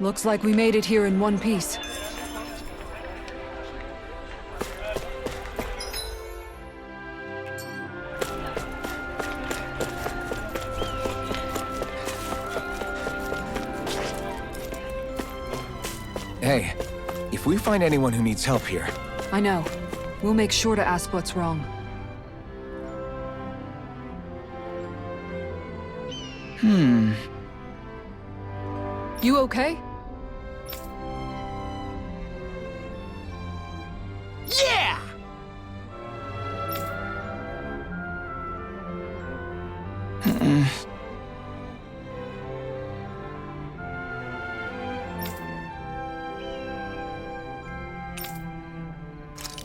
Looks like we made it here in one piece. Hey, if we find anyone who needs help here... I know. We'll make sure to ask what's wrong. You okay? Yeah!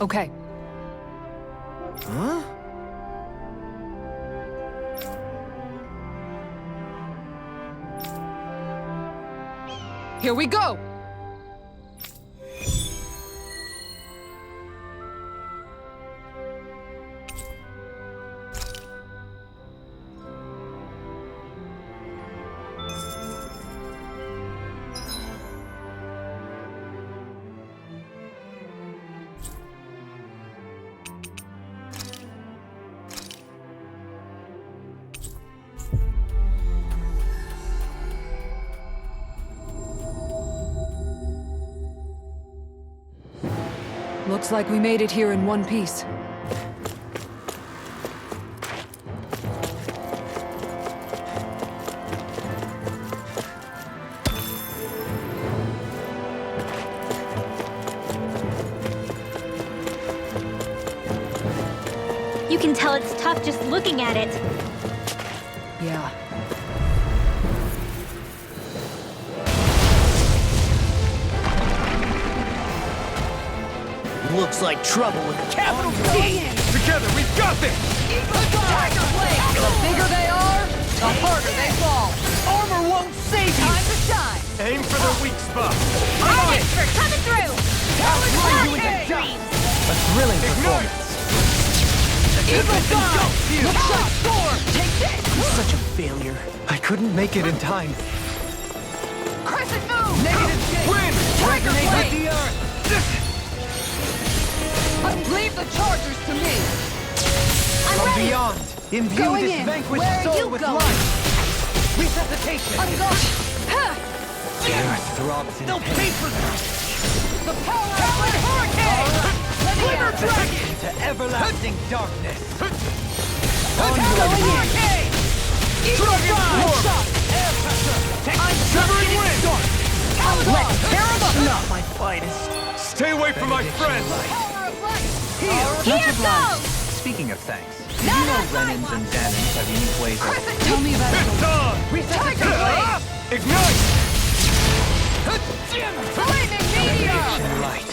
Okay. Huh? Here we go! Looks like we made it here in one piece. You can tell it's tough just looking at it. Yeah. Looks like trouble with a capital T! Together, we've got this! Tiger Blade! The bigger they are, the harder they fall. Armor won't save you! Time to shine! Aim for the weak spot! Targets for coming through! A thrilling performance. Eagle Dawn! Look shot! Storm! Take this! He's such a failure. I couldn't make it in time. Crescent move! Negative J! Win! Tiger Resonate with Blade! the earth! Leave the chargers to me! I'm From ready! beyond, imbue Going this in. vanquished Where are soul you with going? life. Resuscitation. I'm going! Ha! The earth throbs in pain. The power of hurricane! Let me out! Dragon into everlasting darkness. Going in! Eagle Dawn! Shot! Air pressure. I'm severing wind! Let's tear 'em up! Not my finest. Stay away from my friends! Power of light! Here goes! Speaking of thanks, did Not you know on my Renans and watch. Danans have unique ways of... Crescent, tell me about it. It's on! Tiger Blade! Ignite! Flaming meteor! Light.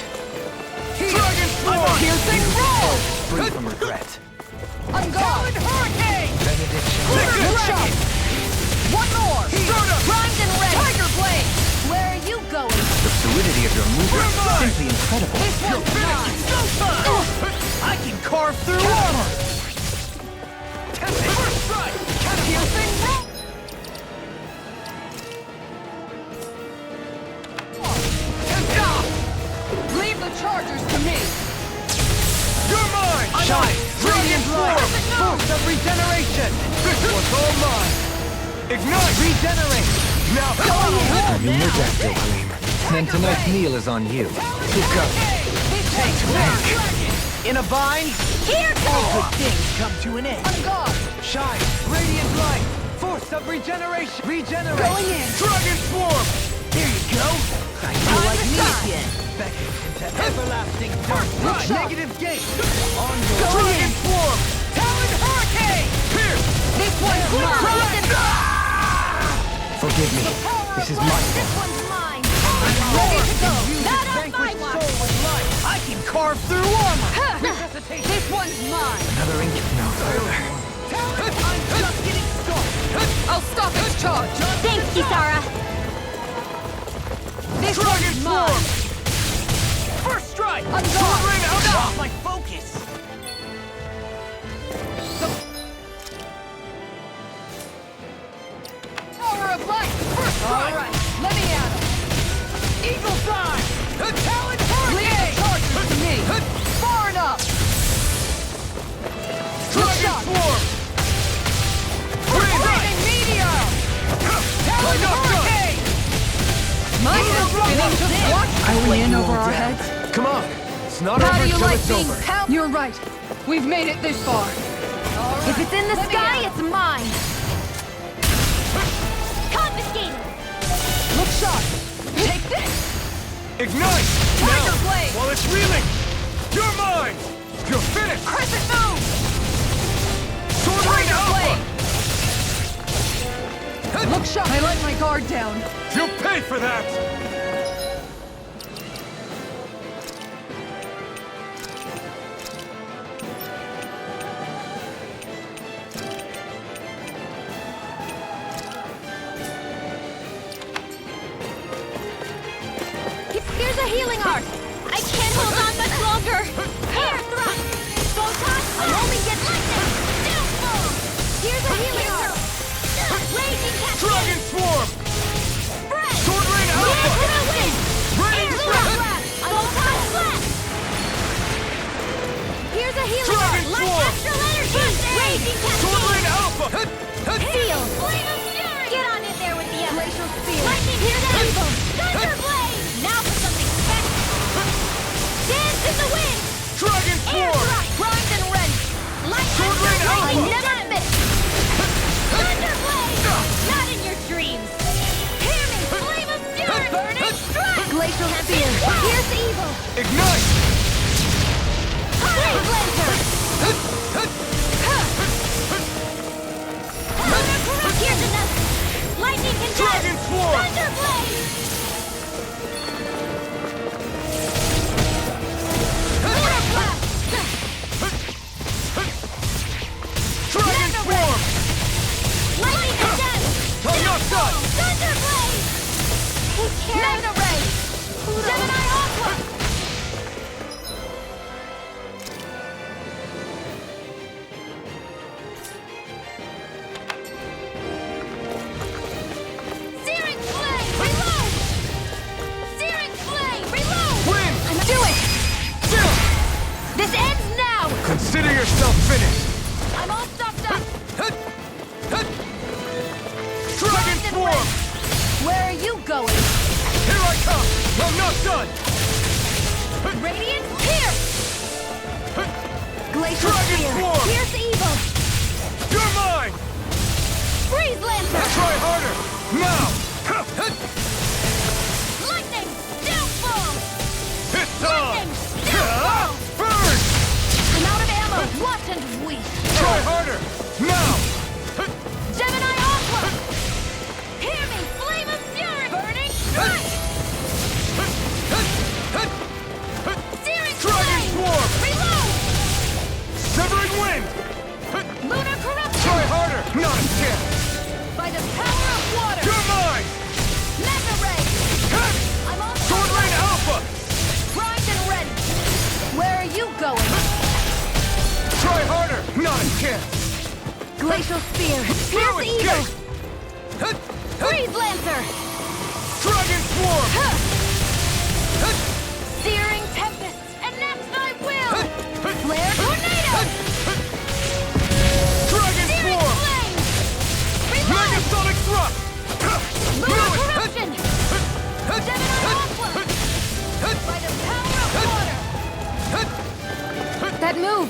Dragon Swarm! Piercing roll! free from regret. I'm gone! Hurricane! Benediction. Look shot! One more! Primed and ready! Tiger Blade! Where are you going? The fluidity of your movement is simply incredible. This one's mine! I can carve through armor. Piercing roll! Leave the chargers to me! You're mine! Shine. Radiant light. Perfect move. Force of regeneration. This one's all mine! Ignite! Regenerate. Now I mean, your death will gleam. Then tonight's meal is on you. Go. Take In a bind. Here All goes! good things come to an end. I'm gone! Shine. Radiant light. Force of regeneration. Regenerate. Going in! Dragon Swarm! Here you go. I feel like me again. Beckons into everlasting darkness. shot. Negative gate. On your Dragon Swarm! Talon Hurricane! Pierce! This one's mine! Forgive me. This is my This fault. one's mine! Ready to go! Not on my vanquished watch! soul with light. I can carve through armor. Ha! Resuscitation. This one's mine! Another ink. No further. I'm just getting started. I'll stop its charge! Thanks, Kisara! This Dragon one's mine! Swarm! First strike. I'm gone! Ring out! Stop my focus. Power of light! First strike! Alright, let me at him! Come on. It's not How over do you till like it's being over. You're right. We've made it this far. If it's in the sky, it's mine. Confiscate. Look sharp. Take this. Ignite! Tiger Now! blade. While it's reeling! You're mine! You're finished! Crescent move. Sword Rain Tiger Alpha! blade. Look sharp. I let my guard down. You'll pay for that! Here's a healing art. I can't hold on much longer. Air thrust. Photon. I only get lightning. Downfall. Here's a healing art. Raging cascade. Dragon Swarm! Spread. Sword Rain Alpha! Wind. Raining Air Spread! blast. Photon blast. Here's a healing Dragon art. Light Swarm. astral energy. Raging Sword cascade. Rain Alpha! Seal. Flame of fury. Get on in there with the glacial spear. Lightning. Here's an evil. Thunder blade. Now for something special. Dance in the wind. Dragon Air Swarm! thrust. Primed and ready. Light Sword Rain astral Alpha. lightning never miss. Thunder blade. Not in your dreams. Hear me. Flame of fury. Burning strike. Glacial spear. Here's evil. Ignite! Flame blazer. Here's another. Lightning can Dragon Swarm. Thunder blade. Lunar blast. Dragon Swarm! Lightning can I'm not done! Thunder blade. Mega ray. Gemini aqua. Searing flame. Reload. Searing flame. Reload. Win! Do it. Still! This ends now. Consider yourself finished! I'm all stocked up. Dragon Swarm! Where are you going? Here I come! I'm not done! Radiant pierce. Glacial Dragon spear. Swarm. Pierce evil. You're mine! Freeze lancer. Try harder! Now! Lightning. Downfall. It's on! Lightning. Downfall. Burn! I'm out of ammo. What and weak. Try harder! Now! Gemini aqua. Hear me. Flame of fury. Burning strike. Searing Dragon flame. Swarm! Reload. Severing wind! Lunar corruption. Try harder! Not a chance! By the power of water. You're mine! Mega ray. I'm all Sword Rain Alpha! primed and ready. Where are you going? Try harder! Not a chance! Glacial spear. Pierce Through evil. escape! Freeze lancer. Dragon Swarm! Searing tempest. Enact thy will. Flare tornado. Dragon Searing Swarm! flame. Reload. Megasonic Thrust! Lunar corruption. Gemini aqua. By the power of water. That move.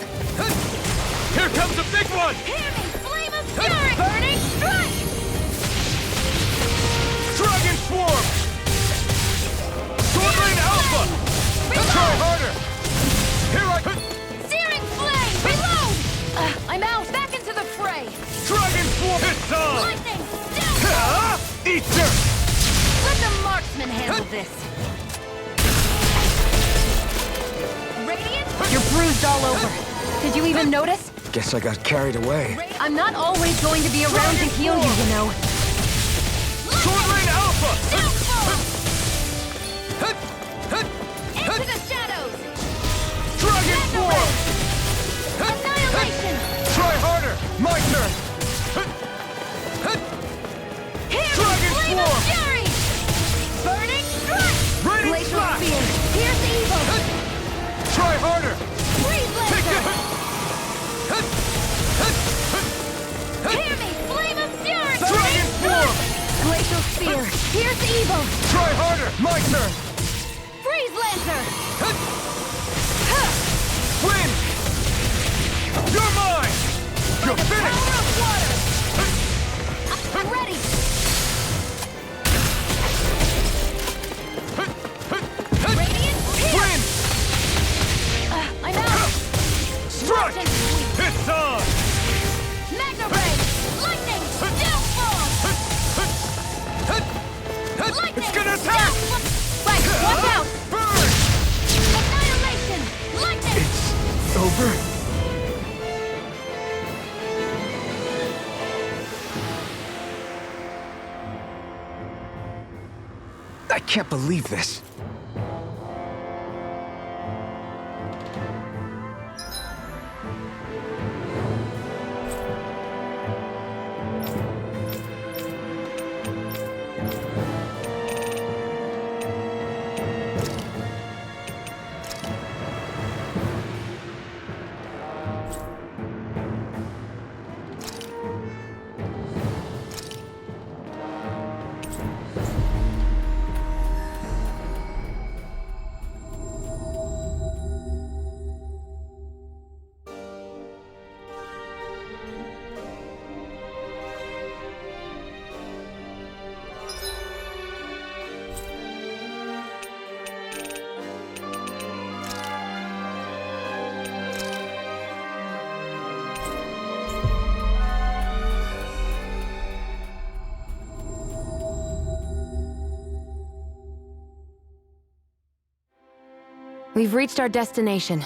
Here comes a big one! Hear me. Flame of fury. Burning strike. Dragon Swarm! Sword Rain Alpha! Try harder! Here I... Searing flame. Reload. I'm out. Back into the fray. Dragon Swarm! It's on! Lightning. Down. Eat dirt! Let the marksman handle this. Radiant. You're bruised all over. Did you even notice? Guess I got carried away. I'm not always going to be around to heal you, you know. Sword Rain Alpha! Into the shadows. Dragon Swarm! Annihilation. Try harder! My turn! Here, Dragon flame of Swarm! fury. Burning strike. Raining Glacial Slash! spear. Pierce evil. Try harder! Freeze Take lancer. it! Hear me. Flame of fury. Dragon Swarm! Glacial spear. Pierce evil. Try harder! My turn! Freeze lancer. Win! You're mine! You're finished! Power of water! I'm ready! Radiant pierce! Win! I'm out! Strike! Watch and sweep! It's on! Magna Ray! Lightning! Downfall! Lightning! It's gonna attack! Downfall! Right, watch out! Burn! Annihilation! Lightning! It's over? I can't believe this. We've reached our destination.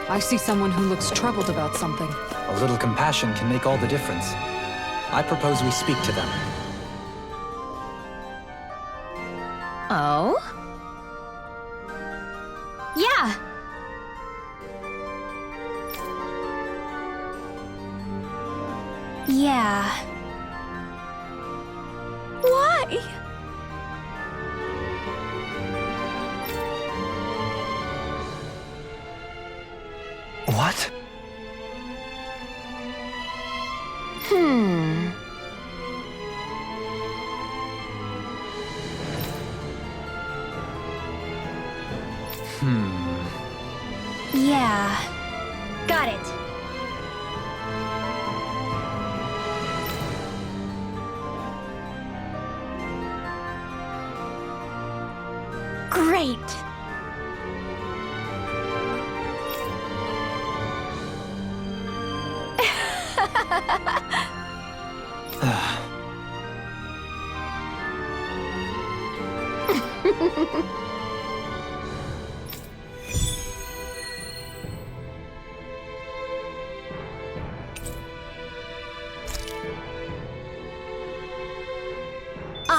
I see someone who looks troubled about something. A little compassion can make all the difference. I propose we speak to them. Oh? Yeah. Yeah. Why? What? Yeah. Got it. Great.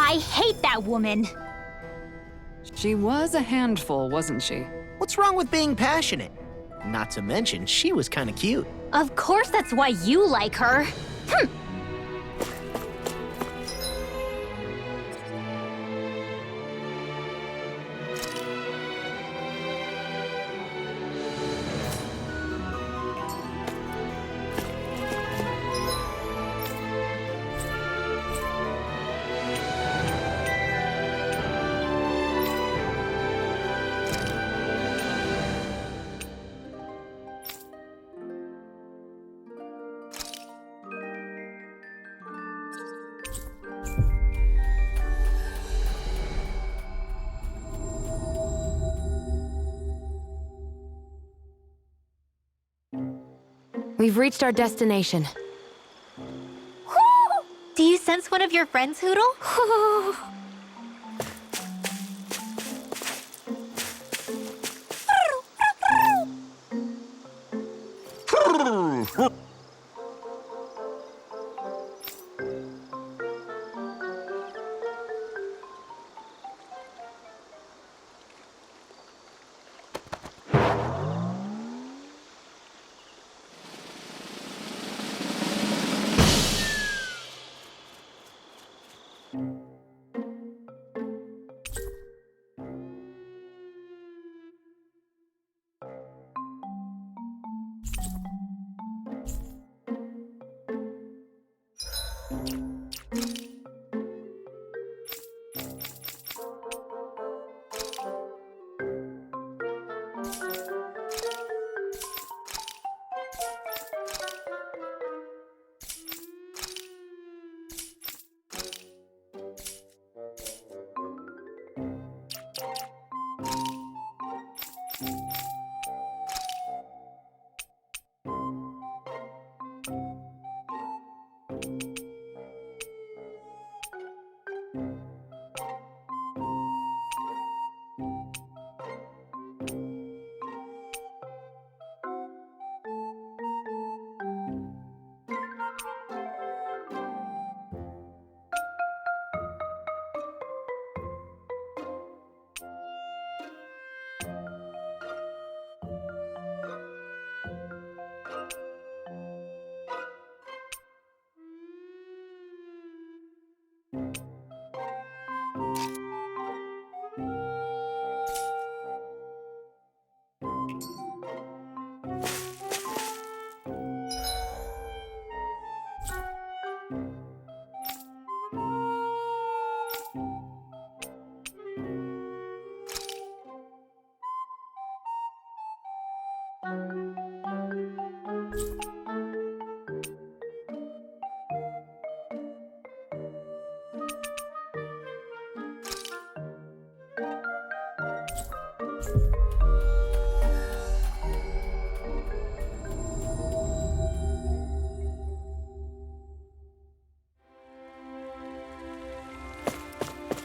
I hate that woman. She was a handful, wasn't she? What's wrong with being passionate? Not to mention, she was kinda cute. Of course that's why you like her. Hm. We've reached our destination. Whew! Do you sense one of your friends, Hoodle?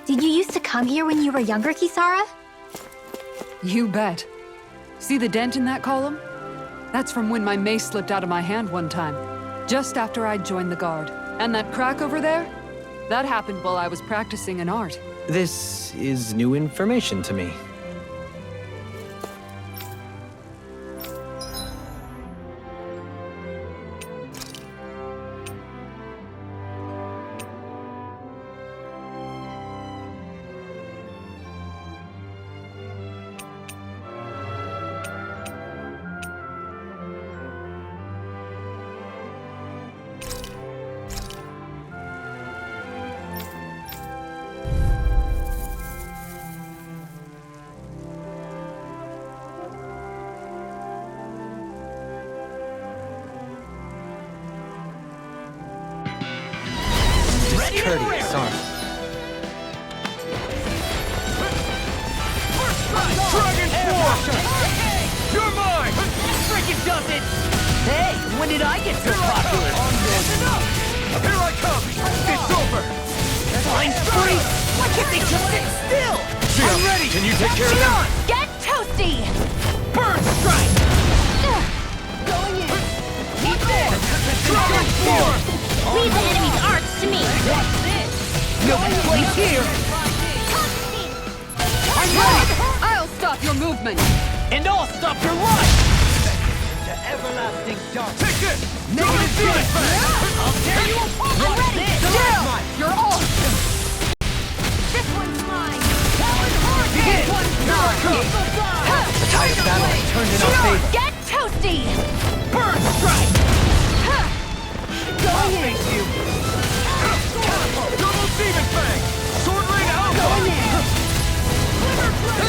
Did you used to come here when you were younger, Kisara? You bet. See the dent in that column? That's from when my mace slipped out of my hand one time, just after I'd joined the guard. And that crack over there? That happened while I was practicing an art. This is new information to me. Courteous, sorry. Dragon Force! You're mine! Freaking does it! Hey, when did I get so popular? Enough! Here I come! It's over! Flying spree! Why can't they just sit still? I'm ready! Can you take care of them? Get toasty! Burn strike! Going in! Dragon Force! Leave the enemy's arts to me! What's this? No place here! I'm ready! I'll stop your movement! And I'll stop your life! To everlasting dark. Take this! Negative feedback! I'll tear you apart! I'm ready! Yeah! You're off! This one's mine! Begin! The tide of battle has turned in our favor. Get toasty! Burn strike! I'll face you! Double demon fang! Sword ring alpha!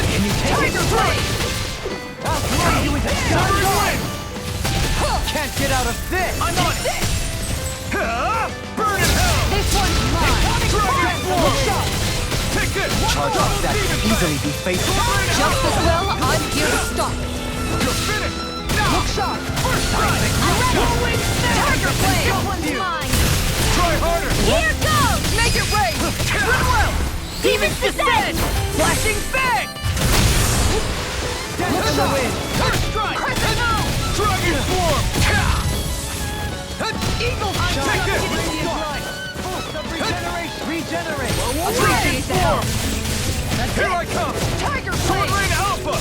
Can you take it? I'll throw you into dust! Can't get out of this! I'm on it! Burn in hell! This one's mine! Dragon form! Take this! Charge off that can easily be faced. Just as well, I'm here to stop. You're finished! Now! Look sharp! First strike! Going Tiger Blade! This one's mine! Try harder! Here goes! Make it rain! Goodwill! Demons descend! Flashing fang! Death in the wind! First strike! Dragon form! Eagle shot! Take it! Radiant light! Boost of regeneration! Regenerate! Dragon form! Here I come! Tiger Sword Blade! ring alpha!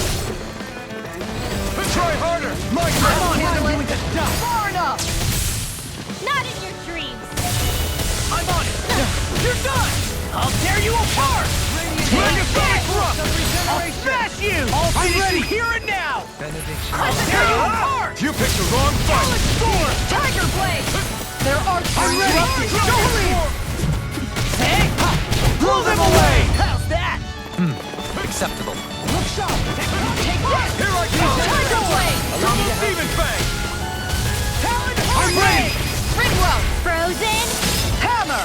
Try harder! My turn! on, handle it. Into dust! Far enough! Not in your dreams! I'm on it! You're done! I'll tear you apart! Dragon bankrupt! I'll smash you! I'm ready here and now! I'll tear you apart! You picked the wrong fight! Sword! Tiger Blade! There are I'm ready! Don't leave! Hey! Blow them away! How's that? Acceptable. Look sharp! Take this! Here I come! Tiger Blade! Double demon fang! Talon I'm ready! Ringwell! Frozen? Hammer!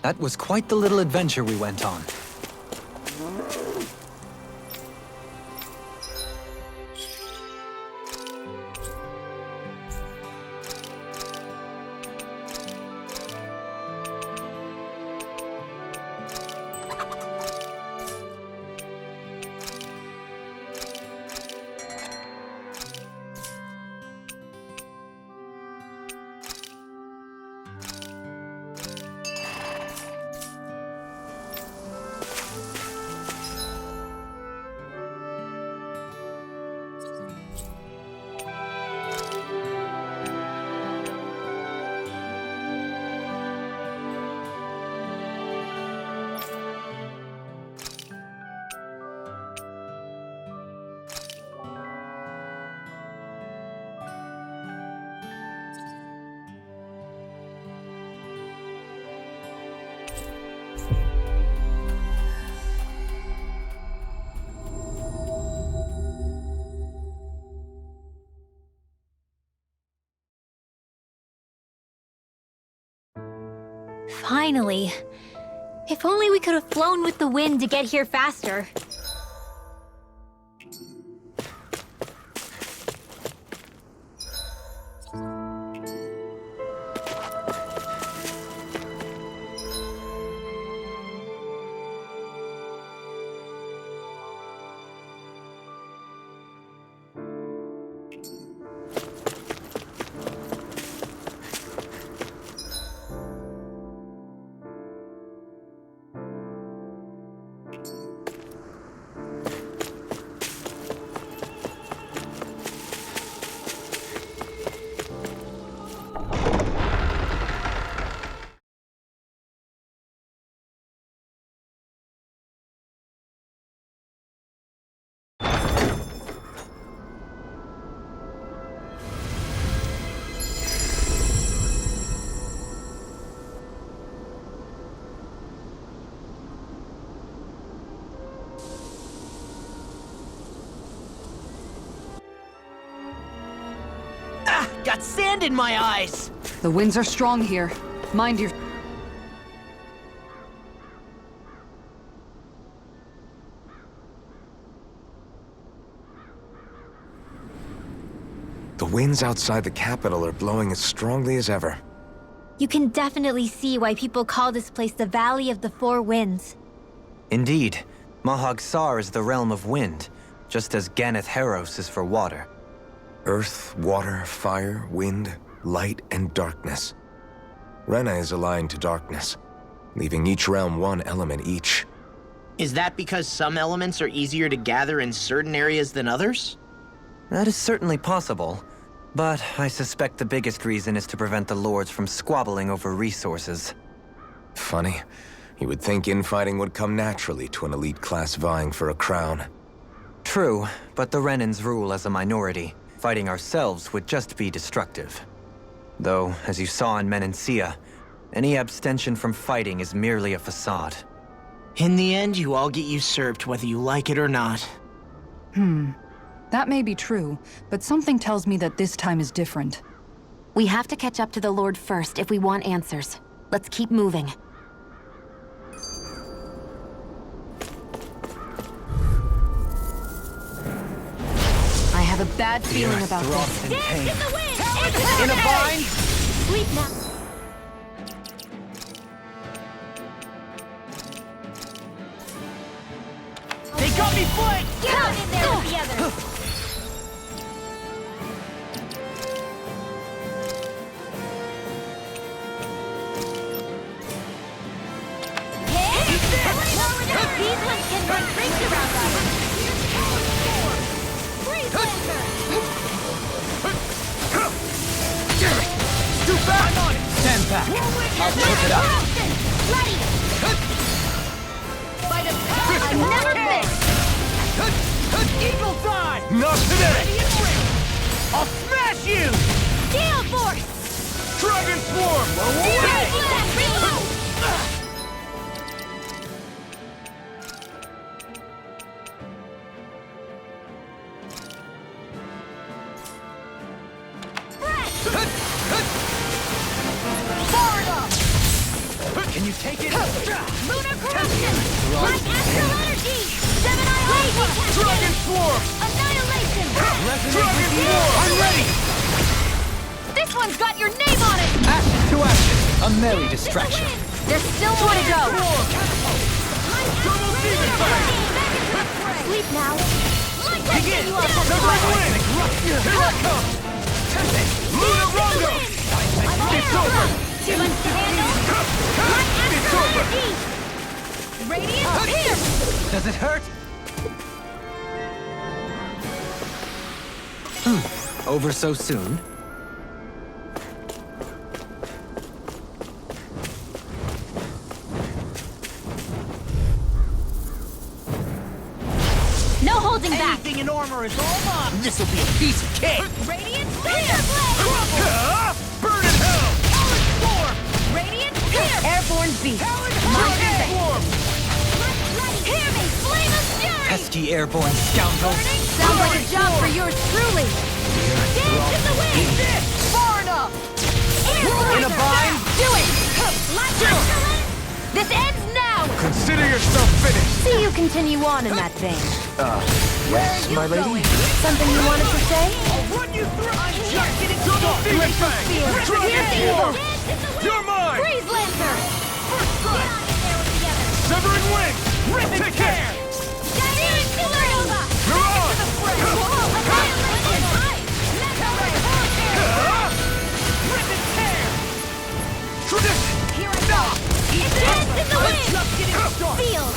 That was quite the little adventure we went on. Finally. If only we could have flown with the wind to get here faster. Got sand in my eyes! The winds are strong here. Mind your... The winds outside the capital are blowing as strongly as ever. You can definitely see why people call this place the Valley of the Four Winds. Indeed. Mahag Sar is the realm of wind, just as Ganeth Heros is for water. Earth, water, fire, wind, light, and darkness. Rena is aligned to darkness, leaving each realm one element each. Is that because some elements are easier to gather in certain areas than others? That is certainly possible, but I suspect the biggest reason is to prevent the lords from squabbling over resources. Funny. You would think infighting would come naturally to an elite class vying for a crown. True, but the Renans rule as a minority. Fighting ourselves would just be destructive. Though, as you saw in Menancia, any abstention from fighting is merely a facade. In the end, you all get usurped whether you like it or not. That may be true, but something tells me that this time is different. We have to catch up to the Lord first if we want answers. Let's keep moving. I have a bad feeling about this. Dance in the wind! In a bind? Sleep now. They got me flanked! Get on in there with the others! These ones can run rings around us! Freeze Lancer! Too fast! I'm on it! Stand back! I'll choke it up! Ready! Fight a power I never miss! Eagle dive! Not today! Ready and ready! I'll smash you! Gale Force! Dragon Swarm! Reload! Can you take it? Lunar Corruption! Black Astral Energy! Gemini Blade! Dragon Swarm! Annihilation! Dragon Swarm! I'm ready! This one's got your name on it! Action to action! A merry distraction. There's still more to go! Double Demon Fire! Sleep now! Like that Begin! you up! Severing Wind! Here I come! Lunar Rondo! It's over! Too much to handle? Like It's Astral over! Energy! Radiant Pierce! Does it hurt? Over so soon? No holding back! Anything in armor is all mine! This'll be a piece of cake! Radiant Thunder Blade! Burn in hell! Radiant Pierce! Airborne beast. Dragon Swarm! Hear me! Flame of Fury! Pesky airborne scoundrels! Sounds like a job for yours truly. Dance in the wind! Far enough! In a bind? Do it! This ends now! Consider yourself finished! See you continue on in that vein. Yes, my lady? Something you wanted to say? Run you through! I'm just getting Double started! Demon Fang! Dragon Swarm! Dance in the wind! You're mine! Freeze Lancer! First strike! Get on in there with the others! Severing Wing! Rip and Take tear! it! Dynamic Supernova! You're on! Annihilation! Rip and tear! Here I go! It's Dance in the wind! Just getting started! Seal!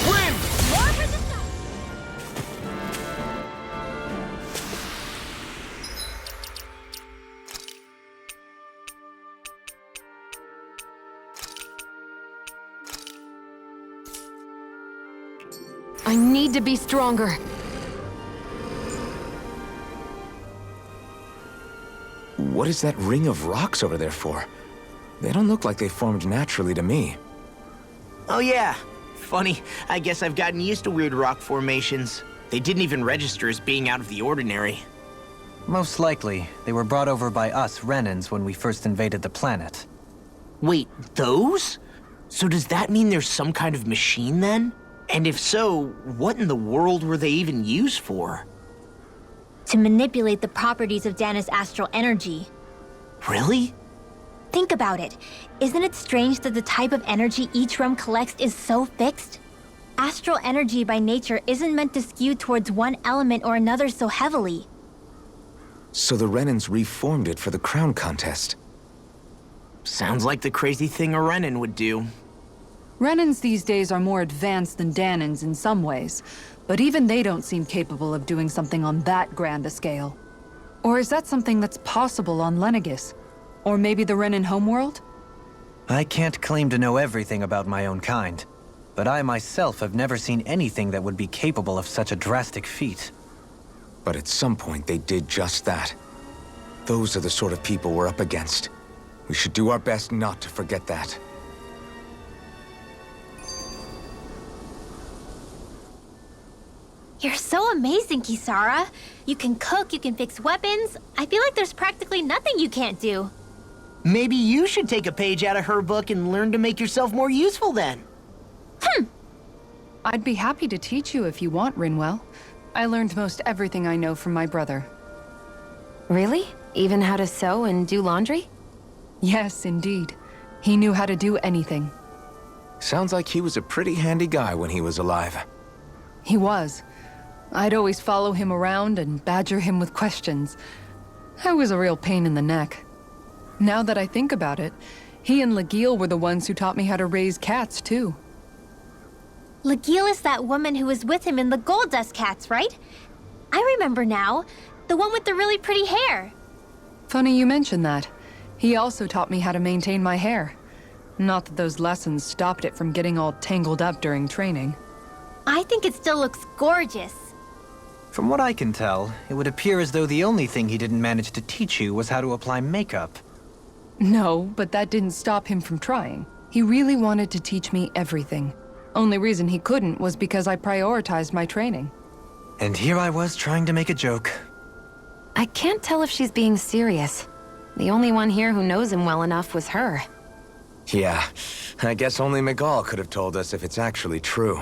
Win! More for the sun! I need to be stronger. What is that ring of rocks over there for? They don't look like they formed naturally to me. Oh yeah. Funny, I guess I've gotten used to weird rock formations. They didn't even register as being out of the ordinary. Most likely, they were brought over by us Renans when we first invaded the planet. Wait, those? So does that mean there's some kind of machine then? And if so, what in the world were they even used for? To manipulate the properties of Dana's astral energy. Really? Think about it. Isn't it strange that the type of energy each realm collects is so fixed? Astral energy by nature isn't meant to skew towards one element or another so heavily. So the Renans reformed it for the crown contest. Sounds like the crazy thing a Renan would do. Renans these days are more advanced than Danans in some ways, but even they don't seem capable of doing something on that grand a scale. Or is that something that's possible on Lenegis? Or maybe the Renan homeworld? I can't claim to know everything about my own kind, but I myself have never seen anything that would be capable of such a drastic feat. But at some point they did just that. Those are the sort of people we're up against. We should do our best not to forget that. You're so amazing, Kisara. You can cook, you can fix weapons. I feel like there's practically nothing you can't do. Maybe you should take a page out of her book and learn to make yourself more useful then. I'd be happy to teach you if you want, Rinwell. I learned most everything I know from my brother. Really? Even how to sew and do laundry? Yes, indeed. He knew how to do anything. Sounds like he was a pretty handy guy when he was alive. He was. I'd always follow him around and badger him with questions. I was a real pain in the neck. Now that I think about it, he and Legil were the ones who taught me how to raise cats, too. Legil is that woman who was with him in the Gold Dust Cats, right? I remember now. The one with the really pretty hair. Funny you mention that. He also taught me how to maintain my hair. Not that those lessons stopped it from getting all tangled up during training. I think it still looks gorgeous. From what I can tell, it would appear as though the only thing he didn't manage to teach you was how to apply makeup. No, but that didn't stop him from trying. He really wanted to teach me everything. Only reason he couldn't was because I prioritized my training. And here I was trying to make a joke. I can't tell if she's being serious. The only one here who knows him well enough was her. Yeah, I guess only Miguel could have told us if it's actually true.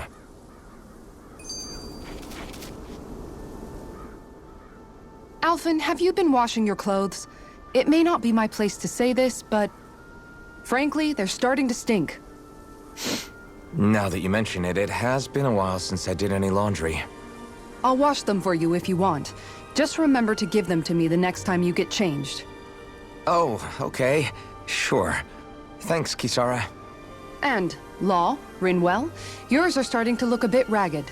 Alphen, have you been washing your clothes? It may not be my place to say this, but... frankly, they're starting to stink. Now that you mention it, it has been a while since I did any laundry. I'll wash them for you if you want. Just remember to give them to me the next time you get changed. Oh, okay. Sure. Thanks, Kisara. And, Law, Rinwell, yours are starting to look a bit ragged.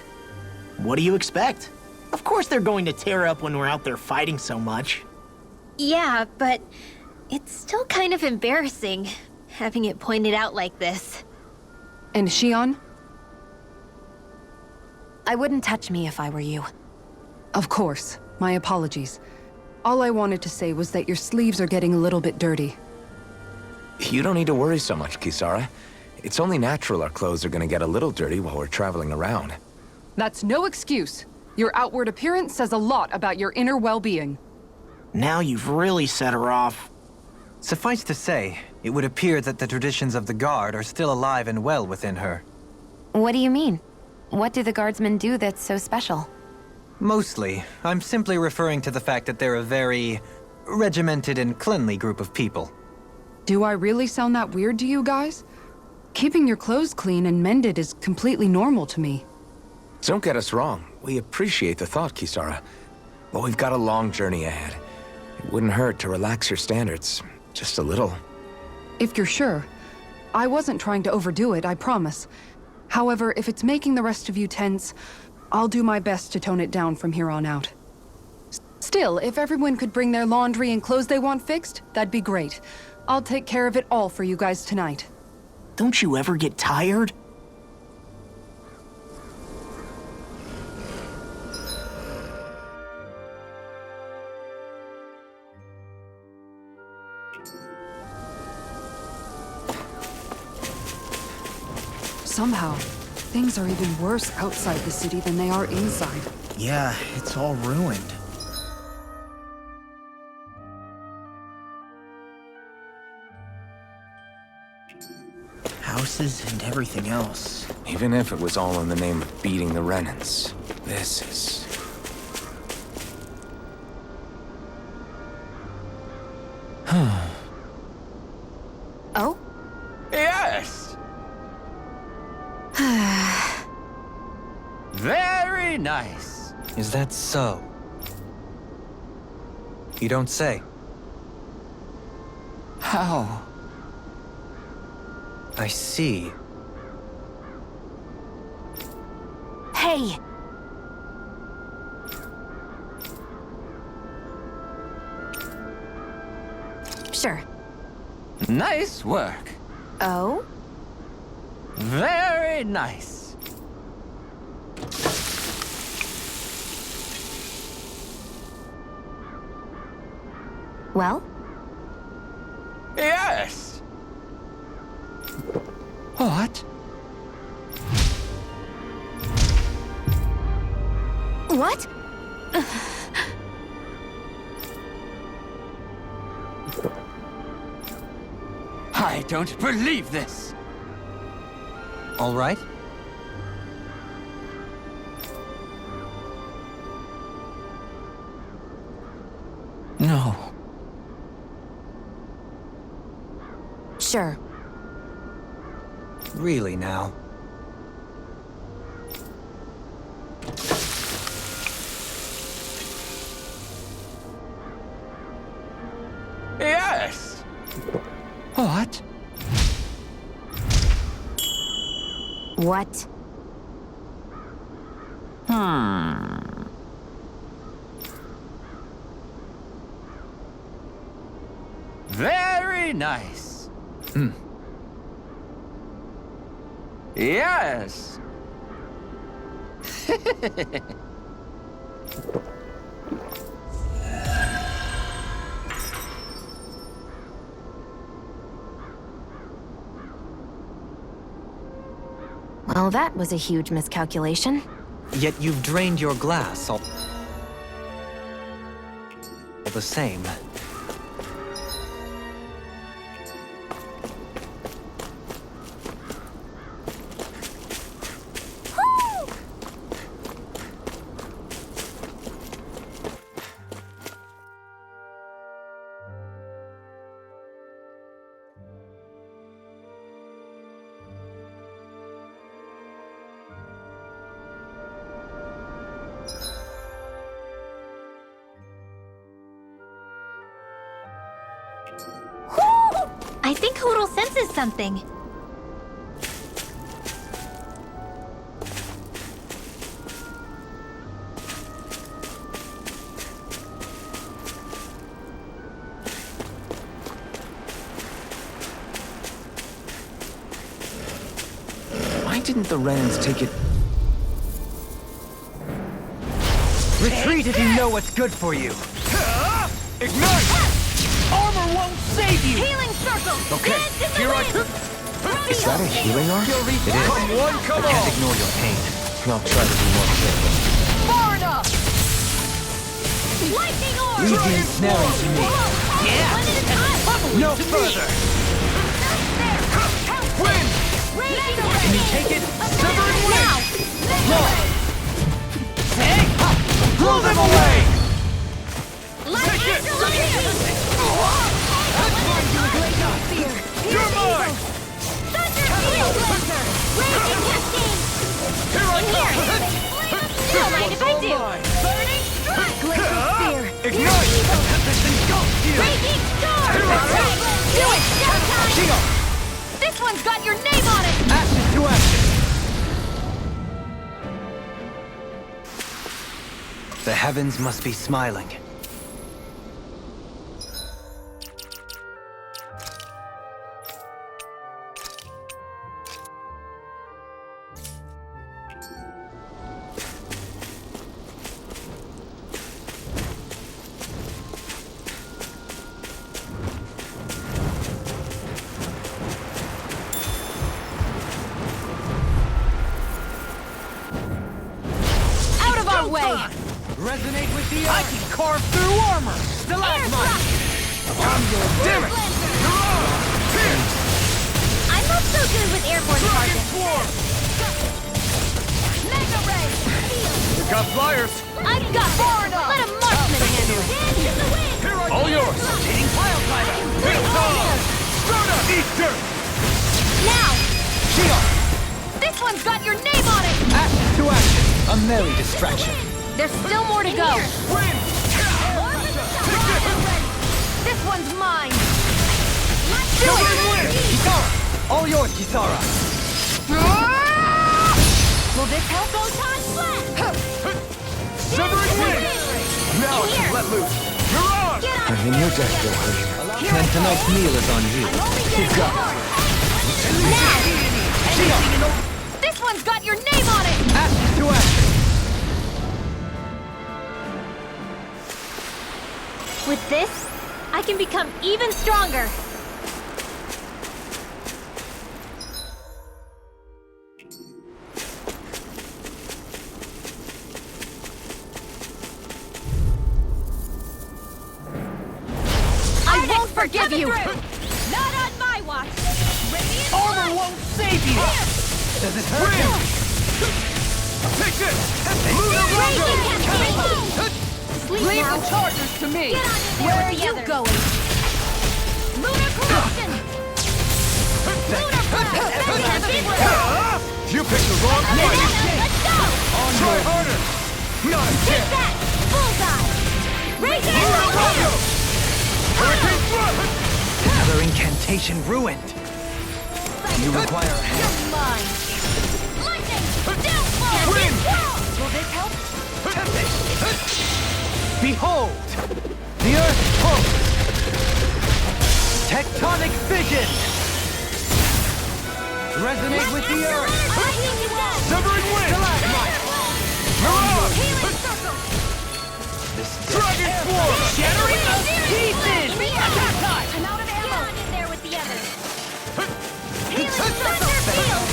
What do you expect? Of course they're going to tear up when we're out there fighting so much. Yeah, but it's still kind of embarrassing, having it pointed out like this. And Shion? I wouldn't touch me if I were you. Of course. My apologies. All I wanted to say was that your sleeves are getting a little bit dirty. You don't need to worry so much, Kisara. It's only natural our clothes are gonna get a little dirty while we're traveling around. That's no excuse. Your outward appearance says a lot about your inner well-being. Now you've really set her off. Suffice to say, it would appear that the traditions of the Guard are still alive and well within her. What do you mean? What do the guardsmen do that's so special? Mostly, I'm simply referring to the fact that they're a very regimented and cleanly group of people. Do I really sound that weird to you guys? Keeping your clothes clean and mended is completely normal to me. Don't get us wrong. We appreciate the thought, Kisara. But we've got a long journey ahead. It wouldn't hurt to relax your standards. Just a little. If you're sure. I wasn't trying to overdo it, I promise. However, if it's making the rest of you tense, I'll do my best to tone it down from here on out. Still, if everyone could bring their laundry and clothes they want fixed, that'd be great. I'll take care of it all for you guys tonight. Don't you ever get tired? Somehow, things are even worse outside the city than they are inside. Yeah, it's all ruined. bosses and everything else. Even if it was all in the name of beating the Renans, this is... Oh? Yes! Very nice. Is that so? You don't say. How? I see. Hey! Sure. Nice work. Oh? Very nice. Well? Yes. What? What? I don't believe this. All right? No. Sure. Really now. Yes. What? What? Very nice. Yes. Well, that was a huge miscalculation. Yet you've drained your glass all the same. I think Hoodle senses something. Why didn't the Renans take it? Retreat if you know what's good for you. Ignite! Armor won't save you! Healing circle! Okay, Dance in the here I wind! come! Is that a healing arc? It is. Come one, come I can't on! ignore your pain. I'll try to be more careful. Far enough! Lightning orb! Leave the ensnaring to me. Yeah! One at a time! No further! There! Help! Wind! Raging Can you take it? Severing wind! Hey! Blow them away! Light Take it! Angela! You're mine! Thunder field blaster! Raging cascade! Here I come! Don't mind if I do! Burning strike! Glacial spear! Ignite! Tempest engulfs you! Raging storm! Attack! Do it! Showtime! This one's got your name on it! Ashes to ashes! The heavens must be smiling. Out of our way! Resonate with the I can carve through armor! Stalagmite! I'm your damn it! I'm not So good with airborne targets. Mega ray. You got flyers. I've got it. Let a marksman handle it. Hands in the wind. All yours. Rotating pile driver. Big Tom. Soda. Eat dirt. Now. Shield. This one's got your name on it. To action. A merry distraction. There's still more to go. Win. This one's mine. Let's do Silver it. win. Kisara. All yours, Kisara. Will this help? Photon flat. Severing win. Now I can let loose. You're on. Get out. I'm in your debt, Johann. And tonight's meal is on you. You've got now. This one's got your name on it. Action to action. With this, I can become even stronger. I won't forgive you. Not on my watch. Armor won't save you. Does it hurt him? Take this. Sleep Leave now. the chargers to me. Get on in there. Where are with the you others. going? Lunar corruption. Lunar blast. You picked the wrong fight. Let's go. Try harder. Not a Take chance. that. Bullseye. Raise it. Hurricane thrust. Another incantation ruined. You require a hand. You're mine. Lightning. Downfall. Win. Will this help? Behold, the Earth pulse. Tectonic fission. Resonate with the Earth. Severing wind. Mirage. Healing circle. Dragon swarm. Shattering the pieces. Attack time. I'm out of ammo. Get on in there with the others. Healing circle. Field.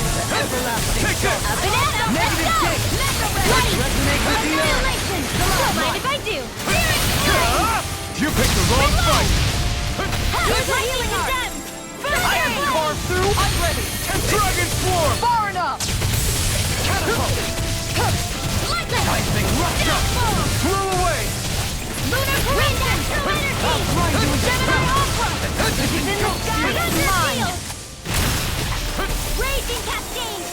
Take this. A banana. Negative Let's go. six. Mega ray. Resonate with the Earth. Annihilation. Don't mind if I do. You picked the wrong fight. Here's my healing art. I am carved through. I'm ready. Dragon swarm. Far enough! Lightning rupture. Blow away. Lunar corruption. Gemini Ultra. This is in the sky. It's mine. Raging cascade.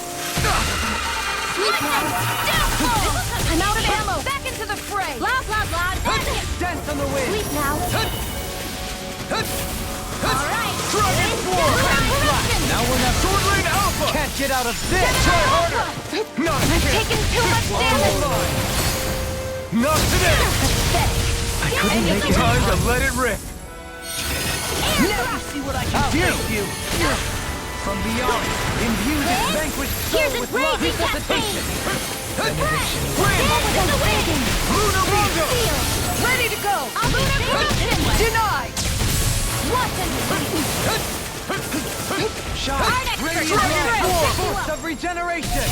Lightning. Downfall. I'm out of ammo. Back into the fray. Blah, blah, blah. That's it. Dance on the wind. Sleep now. All right. Dragon swarm. Now we're not. Sword Lane Alpha. Can't get out of this. Try harder. Not a I've chance. taken too much damage. Not today. I couldn't make it. Time to let it rip. Now you see what I I'll face you. From beyond, imbue this vanquished soul Here's with its love raging resuscitation. cascade. Win. In the wind. Lunar Rondo. Field. Ready to go! Lunar corruption. Denied! What's in Shine. Radiant Dragon Lord. Swarm. Force of regeneration.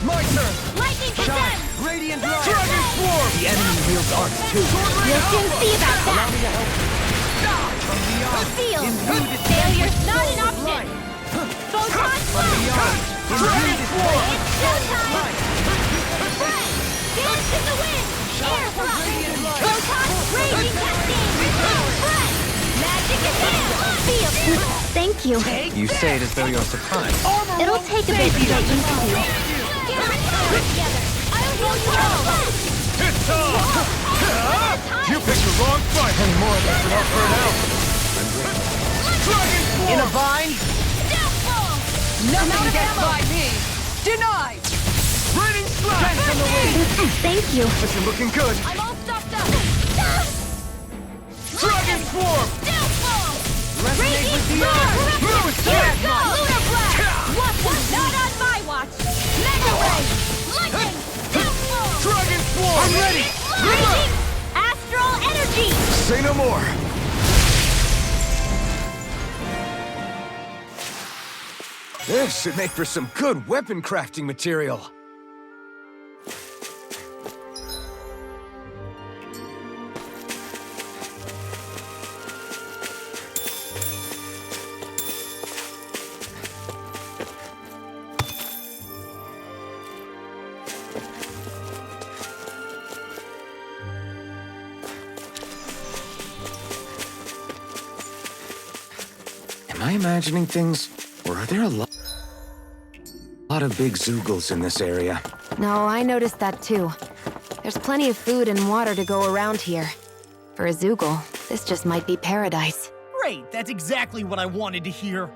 My turn. Lightning Shine. condemned. Radiant Light. Dragon Swarm. The enemy wields arts too. We'll soon see about that. From beyond, Field. imbue this Failure's not an soul with option. light. Photon From beyond, imbue this It's vanquished showtime. Dance in the wind. Air thrust. Photon raging cascade. Breath. Magic advance. Field. Thank you. You say it as though you're surprised. It'll take a bit to get used to. Get our power together. I'll heal you all. It's on! You picked the wrong fight! Any more of this would help her out. Dragon Swarm! In a vine? Downfall. Nothing gets by me! Denied! Raining slash! Dance on the wind! Thank you. But you're looking good. I'm all stuffed up. Dragon Swarm! Downfall. Resonate with the earth! Move it, Here Smash! go. Lunar blast. What's not on my watch? Mega ray. Lightning. Downfall. Dragon Swarm! I'm ready! Raging astral energy. Say no more. This should make for some good weapon crafting material. I imagining things, or are there a lot of big Zoogles in this area? No, I noticed that too. There's plenty of food and water to go around here. For a Zoogle, this just might be paradise. Great, that's exactly what I wanted to hear.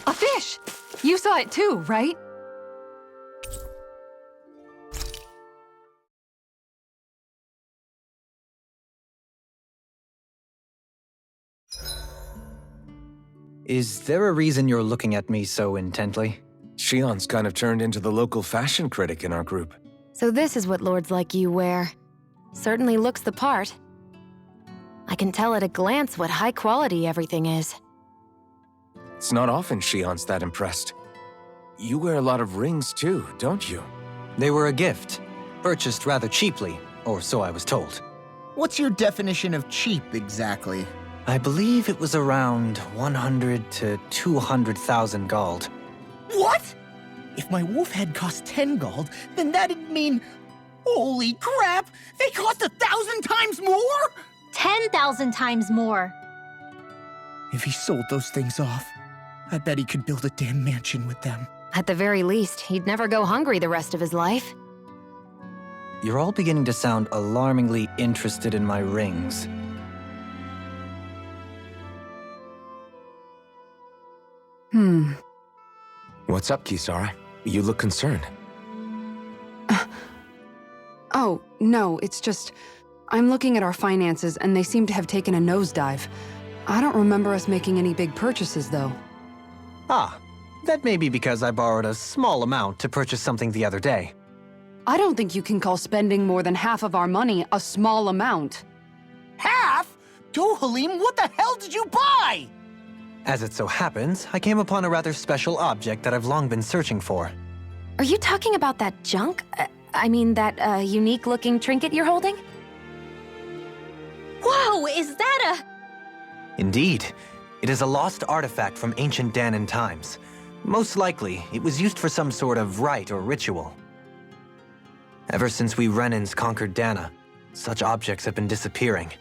A fish! You saw it too, right? Is there a reason you're looking at me so intently? Shion's kind of turned into the local fashion critic in our group. So this is what lords like you wear. Certainly looks the part. I can tell at a glance what high quality everything is. It's not often Shion's that impressed. You wear a lot of rings too, don't you? They were a gift, purchased rather cheaply, or so I was told. What's your definition of cheap, exactly? I believe it was around 100 to 200,000 gold. What? If my wolf head cost 10 gold, then that'd mean... Holy crap! They cost 1,000 times more?! 10,000 times more. If he sold those things off, I bet he could build a damn mansion with them. At the very least, he'd never go hungry the rest of his life. You're all beginning to sound alarmingly interested in my rings. What's up, Kisara? You look concerned. Oh, no, it's just... I'm looking at our finances and they seem to have taken a nosedive. I don't remember us making any big purchases, though. Ah, that may be because I borrowed a small amount to purchase something the other day. I don't think you can call spending more than half of our money a small amount. Half? Dohalim, what the hell did you buy? As it so happens, I came upon a rather special object that I've long been searching for. Are you talking about that junk? I mean, that unique-looking trinket you're holding? Whoa, is that Indeed. It is a lost artifact from ancient Danan times. Most likely, it was used for some sort of rite or ritual. Ever since we Renans conquered Dana, such objects have been disappearing.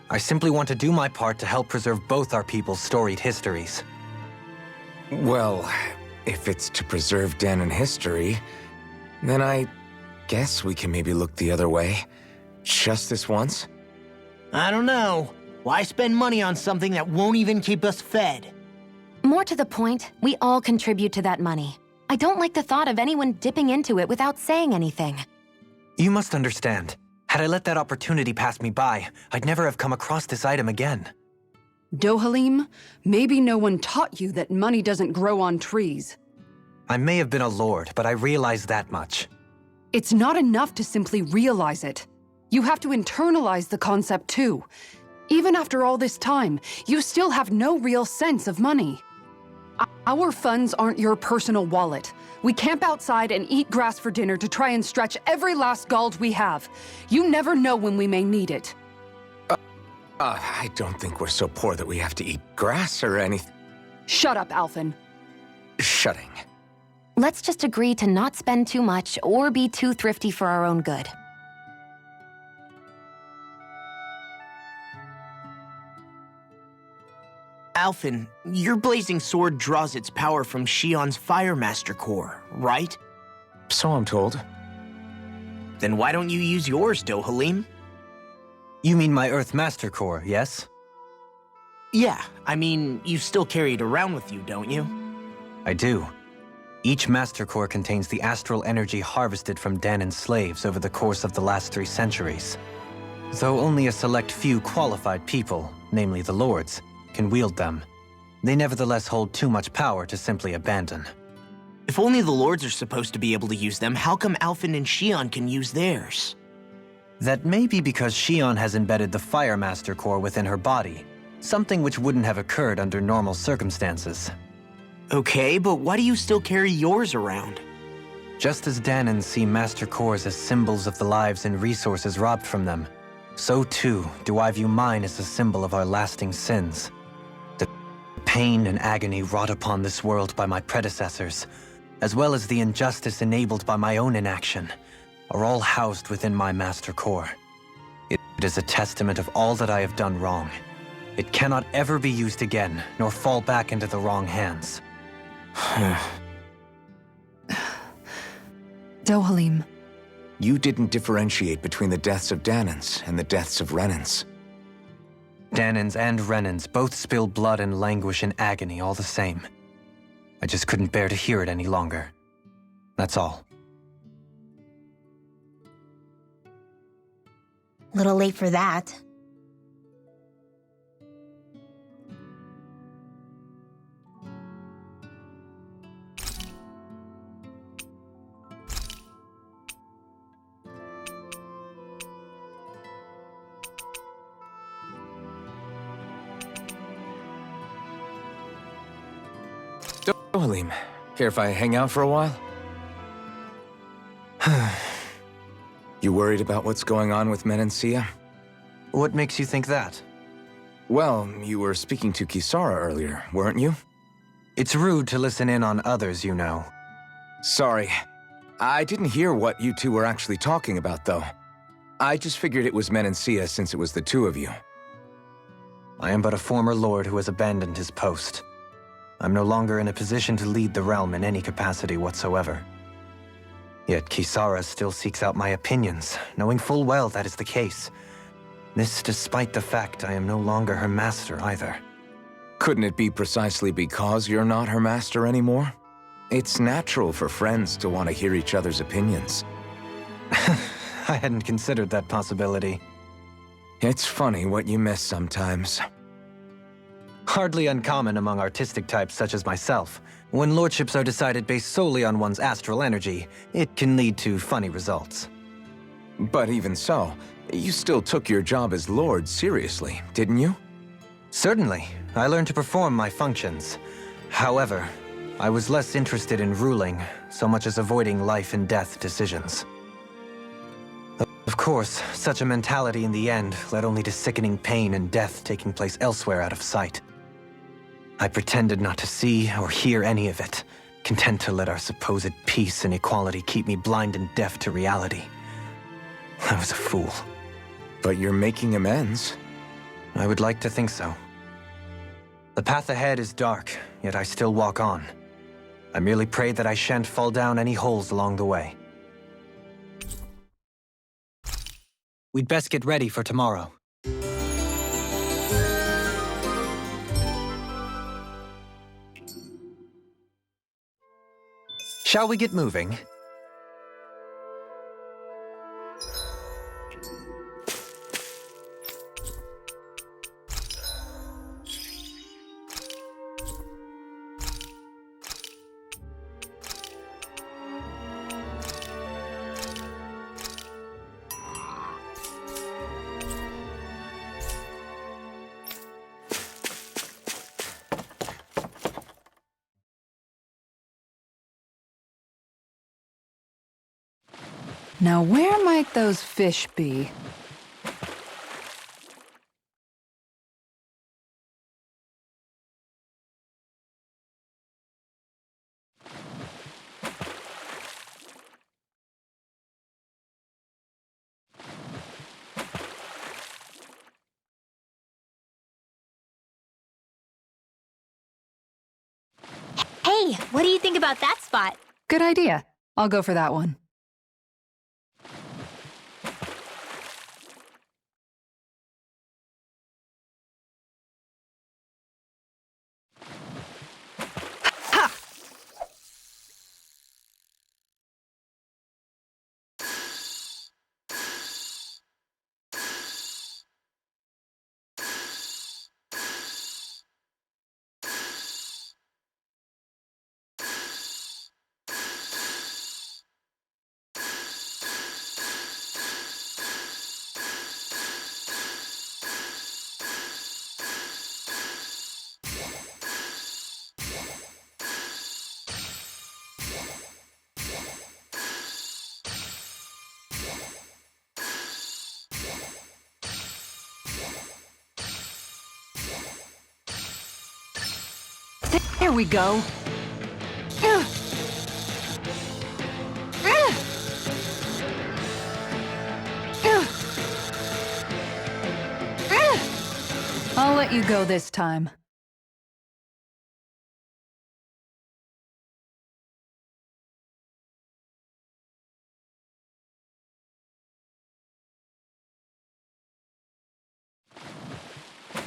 I simply want to do my part to help preserve both our people's storied histories. Well, if it's to preserve Danan history, then I guess we can maybe look the other way. Just this once? I don't know. Why spend money on something that won't even keep us fed? More to the point, we all contribute to that money. I don't like the thought of anyone dipping into it without saying anything. You must understand. Had I let that opportunity pass me by, I'd never have come across this item again. Dohalim, maybe no one taught you that money doesn't grow on trees. I may have been a lord, but I realize that much. It's not enough to simply realize it. You have to internalize the concept too. Even after all this time, you still have no real sense of money. Our funds aren't your personal wallet. We camp outside and eat grass for dinner to try and stretch every last gold we have. You never know when we may need it. I don't think we're so poor that we have to eat grass or anything. Shut up, Alphen. Shutting. Let's just agree to not spend too much or be too thrifty for our own good. Alphen, your blazing sword draws its power from Shion's Fire Master core, right? So I'm told. Then why don't you use yours, Dohalim? You mean my Earth Master Core, yes? Yeah, I mean, you still carry it around with you, don't you? I do. Each Master Core contains the astral energy harvested from Danan's slaves over the course of the last 3 centuries. Though only a select few qualified people, namely the Lords, can wield them, they nevertheless hold too much power to simply abandon. If only the Lords are supposed to be able to use them, how come Alphen and Shion can use theirs? That may be because Shion has embedded the Fire Master Core within her body, something which wouldn't have occurred under normal circumstances. Okay, but why do you still carry yours around? Just as Danans see Master Cores as symbols of the lives and resources robbed from them, so too do I view mine as a symbol of our lasting sins. The pain and agony wrought upon this world by my predecessors, as well as the injustice enabled by my own inaction, are all housed within my Master Core. It is a testament of all that I have done wrong. It cannot ever be used again, nor fall back into the wrong hands. Dohalim. You didn't differentiate between the deaths of Danans and the deaths of Renans. Danans and Renans both spill blood and languish in agony all the same. I just couldn't bear to hear it any longer. That's all. Little late for that. Dohalim, care if I hang out for a while? You worried about what's going on with Menancia? What makes you think that? Well, you were speaking to Kisara earlier, weren't you? It's rude to listen in on others, you know. Sorry. I didn't hear what you two were actually talking about, though. I just figured it was Menancia since it was the two of you. I am but a former lord who has abandoned his post. I'm no longer in a position to lead the realm in any capacity whatsoever. Yet Kisara still seeks out my opinions, knowing full well that is the case. This despite the fact I am no longer her master either. Couldn't it be precisely because you're not her master anymore? It's natural for friends to want to hear each other's opinions. I hadn't considered that possibility. It's funny what you miss sometimes. Hardly uncommon among artistic types such as myself. When lordships are decided based solely on one's astral energy, it can lead to funny results. But even so, you still took your job as lord seriously, didn't you? Certainly. I learned to perform my functions. However, I was less interested in ruling, so much as avoiding life and death decisions. Of course, such a mentality in the end led only to sickening pain and death taking place elsewhere out of sight. I pretended not to see or hear any of it, content to let our supposed peace and equality keep me blind and deaf to reality. I was a fool. But you're making amends. I would like to think so. The path ahead is dark, yet I still walk on. I merely pray that I shan't fall down any holes along the way. We'd best get ready for tomorrow. Shall we get moving? Now where might those fish be? Hey, what do you think about that spot? Good idea. I'll go for that one. There we go. I'll let you go this time.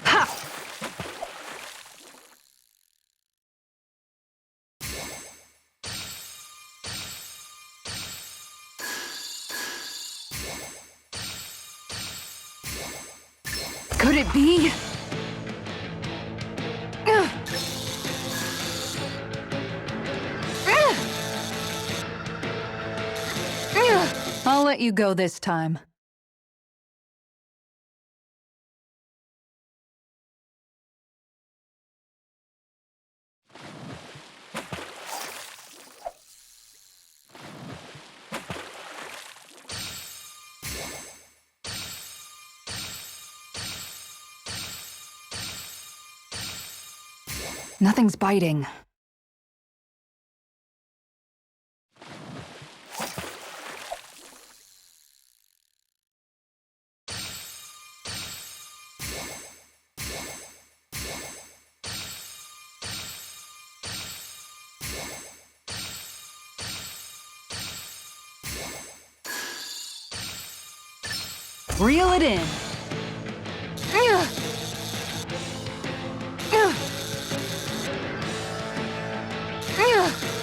Ha! Could it be? I'll let you go this time. Nothing's biting. Reel it in.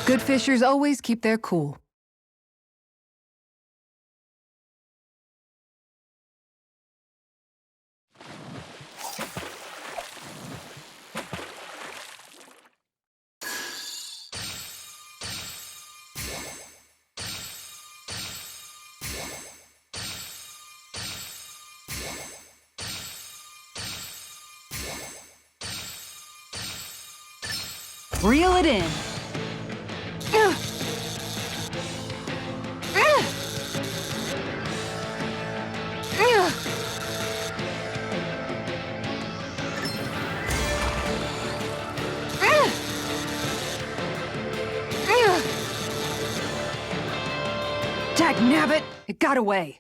Good fishers always keep their cool. Reel it in. Dagnabbit! It got away.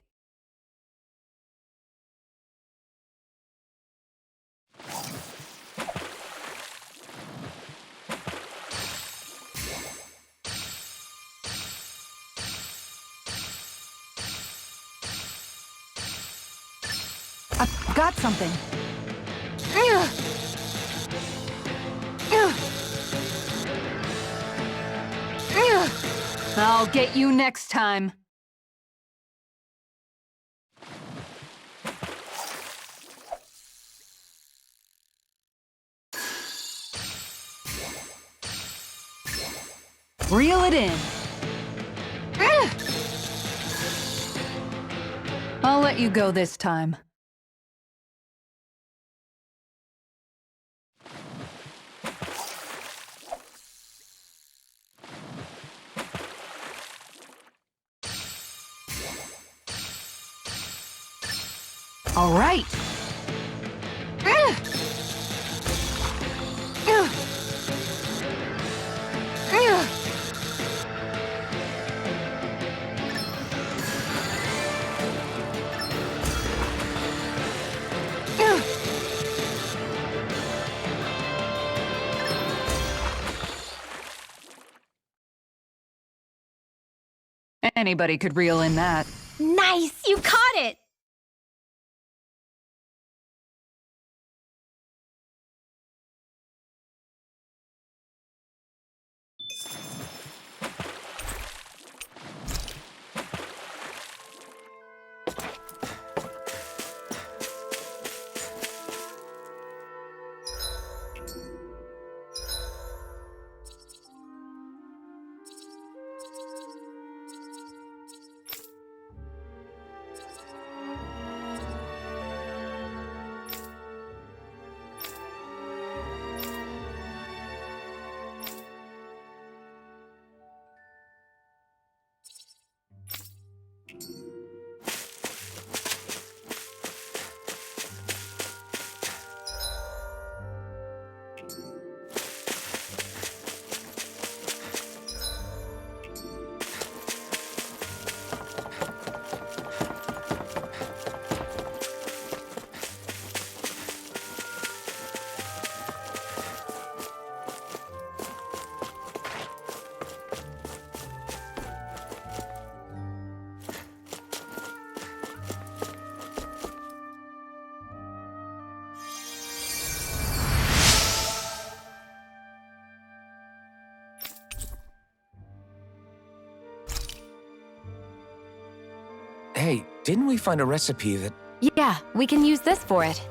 I've got something. I'll get you next time. Reel it in. I'll let you go this time. All right. Anybody could reel in that. Nice! You caught it! Hey, didn't we find a recipe that... Yeah, we can use this for it.